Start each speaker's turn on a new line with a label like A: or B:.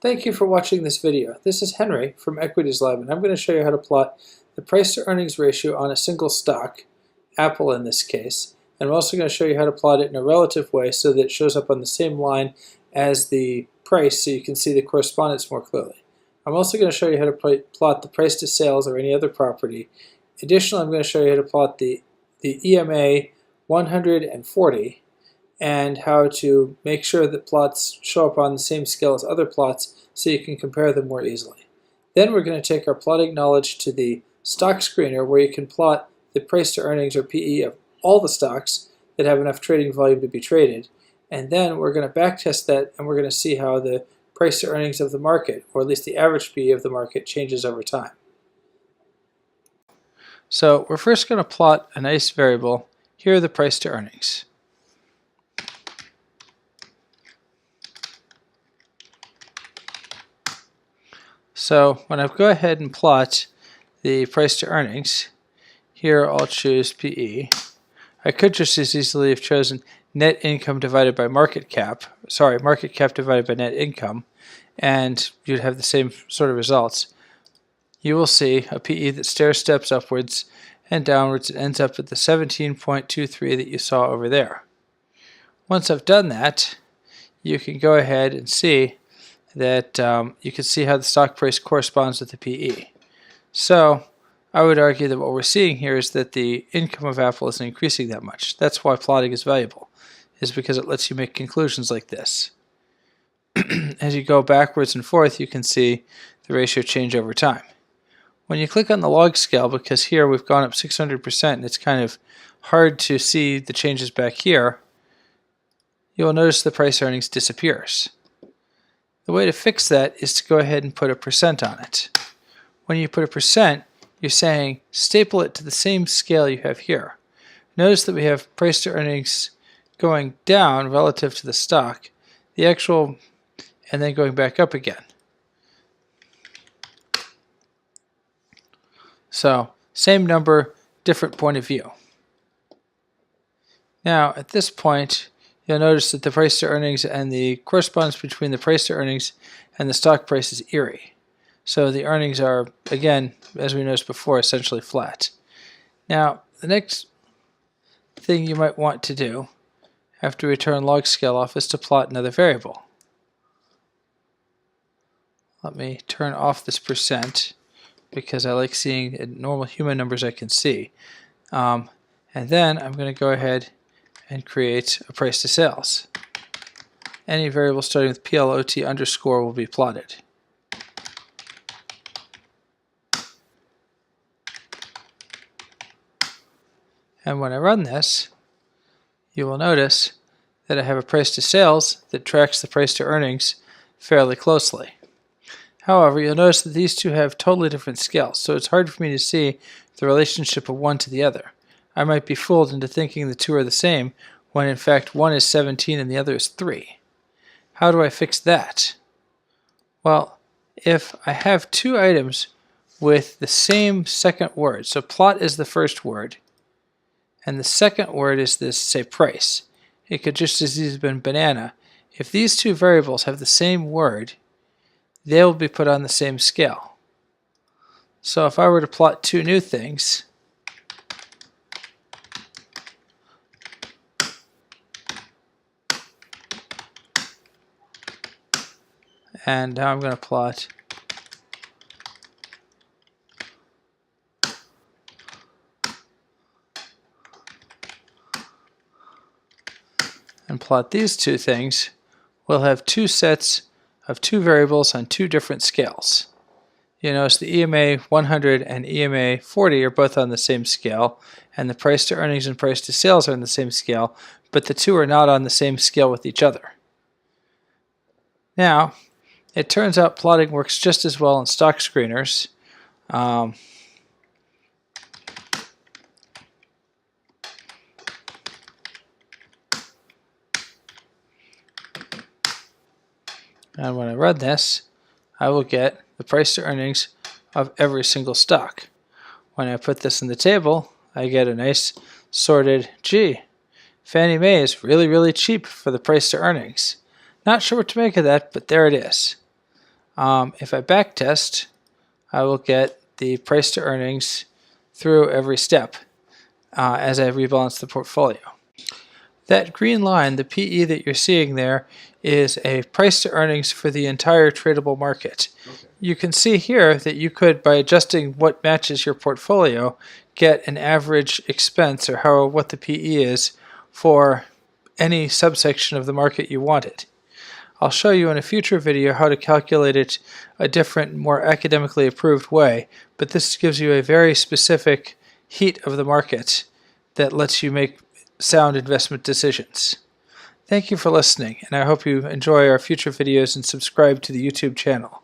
A: Thank you for watching this video. This is Henry from Equities Lab, and I'm going to show you how to plot the price to earnings ratio on a single stock, Apple in this case. And I'm also going to show you how to plot it in a relative way so that it shows up on the same line as the price so you can see the correspondence more clearly. I'm also going to show you how to plot the price to sales or any other property. Additionally, I'm going to show you how to plot the EMA 140 and how to make sure that plots show up on the same scale as other plots so you can compare them more easily. Then we're going to take our plotting knowledge to the stock screener where you can plot the price to earnings or PE of all the stocks that have enough trading volume to be traded. And then we're going to backtest that and we're going to see how the price to earnings of the market, or at least the average PE of the market, changes over time. So we're first going to plot a nice variable. Here are the price to earnings. So when I go ahead and plot the price to earnings, here I'll choose PE. I could just as easily have chosen net income divided by market cap divided by net income, and you'd have the same sort of results. You will see a PE that stair-steps upwards and downwards and ends up at the 17.23 that you saw over there. Once I've done that, you can go ahead and see that you can see how the stock price corresponds with the PE. So I would argue that what we're seeing here is that the income of Apple isn't increasing that much. That's why plotting is valuable, is because it lets you make conclusions like this. As you go backwards and forth, you can see the ratio change over time. When you click on the log scale, because here we've gone up 600% and it's kind of hard to see the changes back here, you'll notice the price earnings disappears. The way to fix that is to go ahead and put a percent on it. When you put a percent, you're saying staple it to the same scale you have here. Notice that we have price to earnings going down relative to the stock, the actual, and then going back up again. So same number, different point of view. Now at this point, you'll notice that the price to earnings and the correspondence between the price to earnings and the stock price is eerie. So the earnings are, again, as we noticed before, essentially flat. Now, the next thing you might want to do after we turn log scale off is to plot another variable. Let me turn off this percent because I like seeing normal human numbers I can see. And then I'm going to go ahead and create a price to sales. Any variable starting with PLOT underscore will be plotted. And when I run this, you will notice that I have a price to sales that tracks the price to earnings fairly closely. However, you'll notice that these two have totally different scales, so it's hard for me to see the relationship of one to the other. I might be fooled into thinking the two are the same when in fact one is 17 and the other is 3. How do I fix that? Well, if I have two items with the same second word, so plot is the first word, and the second word is this, say, price. It could just as easily have been banana. If these two variables have the same word, they will be put on the same scale. So if I were to plot two new things, and now I'm going to plot these two things, we'll have two sets of two variables on two different scales. You notice the EMA 100 and EMA 40 are both on the same scale, and the price to earnings and price to sales are on the same scale, but the two are not on the same scale with each other. Now, it turns out plotting works just as well in stock screeners. And when I run this, I will get the price to earnings of every single stock. When I put this in the table, I get a nice sorted, gee, Fannie Mae is really, really cheap for the price to earnings. Not sure what to make of that, but there it is. If I backtest, I will get the price to earnings through every step as I rebalance the portfolio. That green line, the PE that you're seeing there, is a price to earnings for the entire tradable market. Okay. You can see here that you could, by adjusting what matches your portfolio, get an average expense or what the PE is for any subsection of the market you wanted. I'll show you in a future video how to calculate it a different, more academically approved way, but this gives you a very specific heat of the market that lets you make sound investment decisions. Thank you for listening, and I hope you enjoy our future videos and subscribe to the YouTube channel.